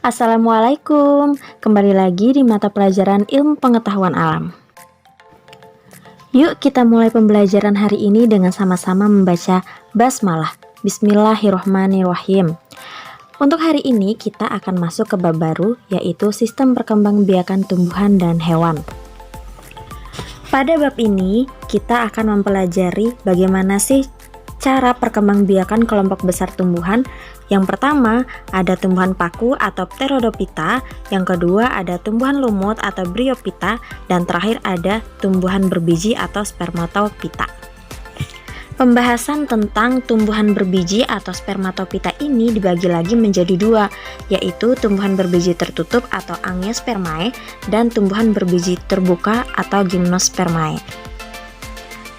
Assalamualaikum, kembali lagi di mata pelajaran ilmu pengetahuan alam. Yuk kita mulai pembelajaran hari ini dengan sama-sama membaca basmalah. Bismillahirrohmanirrohim. Untuk hari ini kita akan masuk ke bab baru, yaitu sistem perkembangbiakan tumbuhan dan hewan. Pada bab ini kita akan mempelajari bagaimana sih cara perkembangbiakan kelompok besar tumbuhan. Yang pertama ada tumbuhan paku atau Pterodophyta, yang kedua ada tumbuhan lumut atau Bryophyta, dan terakhir ada tumbuhan berbiji atau Spermatophyta. Pembahasan tentang tumbuhan berbiji atau Spermatophyta ini dibagi lagi menjadi dua, yaitu tumbuhan berbiji tertutup atau Angiospermae dan tumbuhan berbiji terbuka atau Gymnospermae.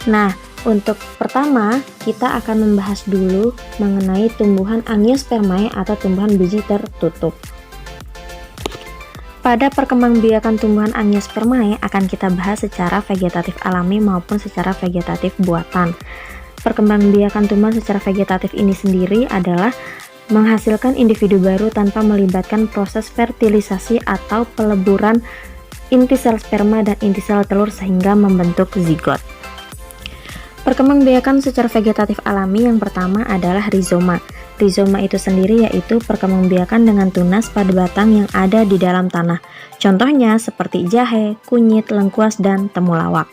Nah, untuk pertama, kita akan membahas dulu mengenai tumbuhan Angiospermae atau tumbuhan biji tertutup. Pada perkembangbiakan tumbuhan Angiospermae akan kita bahas secara vegetatif alami maupun secara vegetatif buatan. Perkembangbiakan tumbuhan secara vegetatif ini sendiri adalah menghasilkan individu baru tanpa melibatkan proses fertilisasi atau peleburan inti sel sperma dan inti sel telur sehingga membentuk zigot. Perkembangbiakan secara vegetatif alami yang pertama adalah rizoma. Rizoma itu sendiri yaitu perkembangbiakan dengan tunas pada batang yang ada di dalam tanah. Contohnya seperti jahe, kunyit, lengkuas, dan temulawak.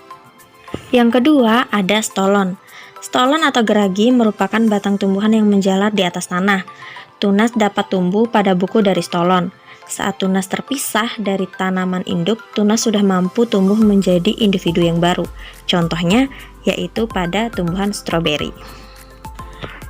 Yang kedua ada stolon. Stolon atau geragi merupakan batang tumbuhan yang menjalar di atas tanah. Tunas dapat tumbuh pada buku dari stolon. Saat tunas terpisah dari tanaman induk, tunas sudah mampu tumbuh menjadi individu yang baru. Contohnya yaitu pada tumbuhan stroberi.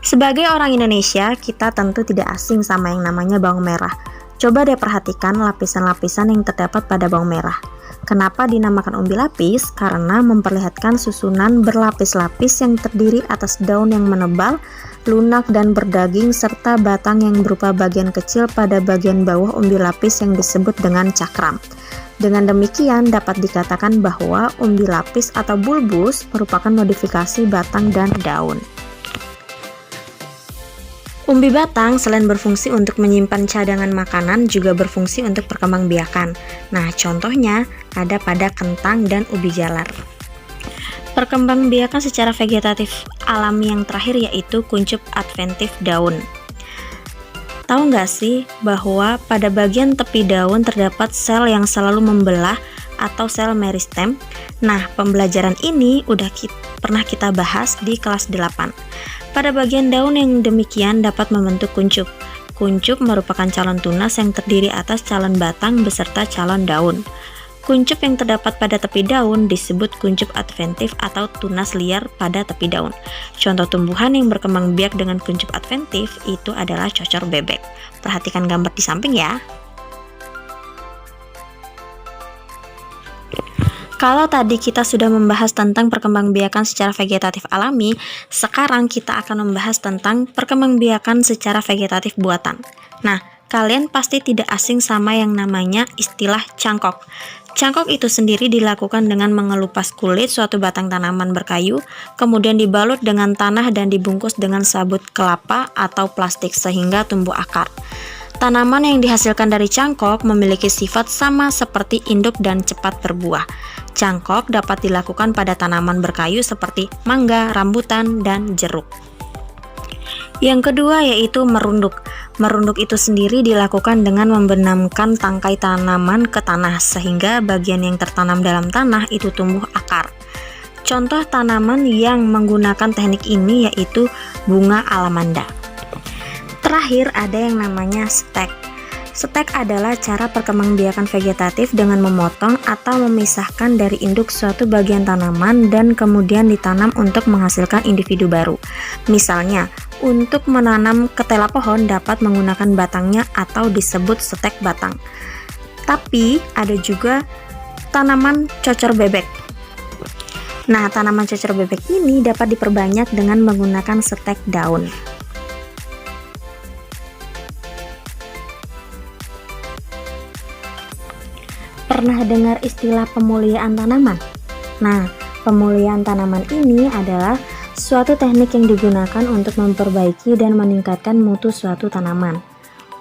Sebagai orang Indonesia, kita tentu tidak asing sama yang namanya bawang merah. Coba deh perhatikan lapisan-lapisan yang terdapat pada bawang merah. Kenapa dinamakan umbi lapis? Karena memperlihatkan susunan berlapis-lapis yang terdiri atas daun yang menebal, lunak dan berdaging serta batang yang berupa bagian kecil pada bagian bawah umbi lapis yang disebut dengan cakram. Dengan demikian dapat dikatakan bahwa umbi lapis atau bulbus merupakan modifikasi batang dan daun. Umbi batang selain berfungsi untuk menyimpan cadangan makanan juga berfungsi untuk perkembangbiakan. Nah, contohnya ada pada kentang dan ubi jalar. Perkembangbiakan secara vegetatif alami yang terakhir yaitu kuncup adventif daun. Tahu nggak sih bahwa pada bagian tepi daun terdapat sel yang selalu membelah atau sel meristem? Nah, pembelajaran ini pernah kita bahas di kelas 8. Pada bagian daun yang demikian dapat membentuk kuncup. Kuncup merupakan calon tunas yang terdiri atas calon batang beserta calon daun. Kuncup yang terdapat pada tepi daun disebut kuncup adventif atau tunas liar pada tepi daun. Contoh tumbuhan yang berkembang biak dengan kuncup adventif itu adalah cocor bebek. Perhatikan gambar di samping ya. Kalau tadi kita sudah membahas tentang perkembangbiakan secara vegetatif alami, sekarang kita akan membahas tentang perkembangbiakan secara vegetatif buatan. Nah, kalian pasti tidak asing sama yang namanya istilah cangkok. Cangkok itu sendiri dilakukan dengan mengelupas kulit suatu batang tanaman berkayu, kemudian dibalut dengan tanah dan dibungkus dengan sabut kelapa atau plastik sehingga tumbuh akar. Tanaman yang dihasilkan dari cangkok memiliki sifat sama seperti induk dan cepat berbuah. Cangkok dapat dilakukan pada tanaman berkayu seperti mangga, rambutan, dan jeruk. Yang kedua yaitu merunduk. Merunduk itu sendiri dilakukan dengan membenamkan tangkai tanaman ke tanah sehingga bagian yang tertanam dalam tanah itu tumbuh akar. Contoh tanaman yang menggunakan teknik ini yaitu bunga alamanda. Terakhir ada yang namanya stek. Stek adalah cara perkembangbiakan vegetatif dengan memotong atau memisahkan dari induk suatu bagian tanaman dan kemudian ditanam untuk menghasilkan individu baru. Misalnya, untuk menanam ketela pohon dapat menggunakan batangnya atau disebut stek batang. Tapi ada juga tanaman cocor bebek. Nah, tanaman cocor bebek ini dapat diperbanyak dengan menggunakan stek daun. Pernah dengar istilah pemuliaan tanaman? Nah, pemuliaan tanaman ini adalah suatu teknik yang digunakan untuk memperbaiki dan meningkatkan mutu suatu tanaman.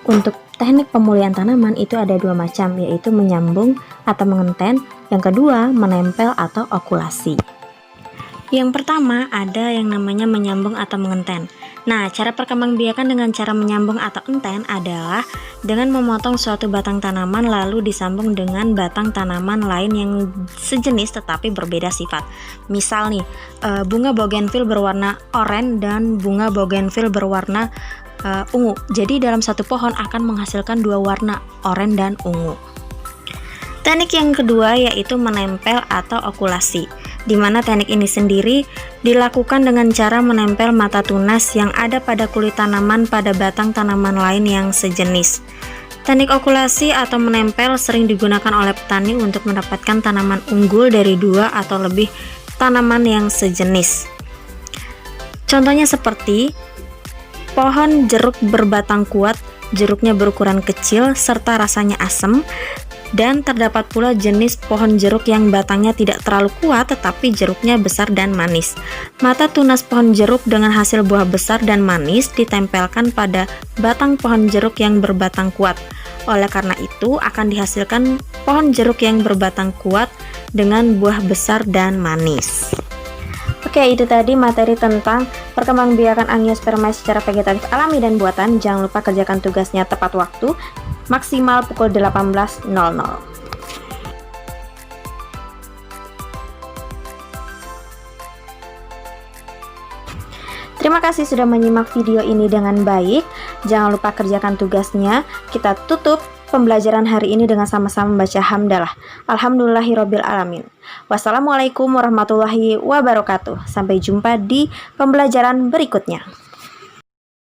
Untuk teknik pemulihan tanaman itu ada dua macam, yaitu menyambung atau mengenten. Yang kedua, menempel atau okulasi. Yang pertama ada yang namanya menyambung atau mengenten. Nah, cara perkembangbiakan dengan cara menyambung atau enten adalah dengan memotong suatu batang tanaman lalu disambung dengan batang tanaman lain yang sejenis tetapi berbeda sifat. Misal nih, bunga bougainville berwarna oranye dan bunga bougainville berwarna ungu. Jadi dalam satu pohon akan menghasilkan dua warna, oranye dan ungu. Teknik yang kedua yaitu menempel atau okulasi, di mana teknik ini sendiri dilakukan dengan cara menempel mata tunas yang ada pada kulit tanaman pada batang tanaman lain yang sejenis. Teknik okulasi atau menempel sering digunakan oleh petani untuk mendapatkan tanaman unggul dari dua atau lebih tanaman yang sejenis. Contohnya seperti pohon jeruk berbatang kuat, jeruknya berukuran kecil serta rasanya asam. Dan terdapat pula jenis pohon jeruk yang batangnya tidak terlalu kuat tetapi jeruknya besar dan manis. Mata tunas pohon jeruk dengan hasil buah besar dan manis ditempelkan pada batang pohon jeruk yang berbatang kuat. Oleh karena itu akan dihasilkan pohon jeruk yang berbatang kuat dengan buah besar dan manis. Oke, itu tadi materi tentang perkembangbiakan Angiospermae secara vegetatif alami dan buatan. Jangan lupa kerjakan tugasnya tepat waktu, maksimal pukul 18.00. Terima kasih sudah menyimak video ini dengan baik. Jangan lupa kerjakan tugasnya. Kita tutup pembelajaran hari ini dengan sama-sama membaca hamdalah. Alhamdulillahirabbil alamin. Wassalamualaikum warahmatullahi wabarakatuh. Sampai jumpa di pembelajaran berikutnya.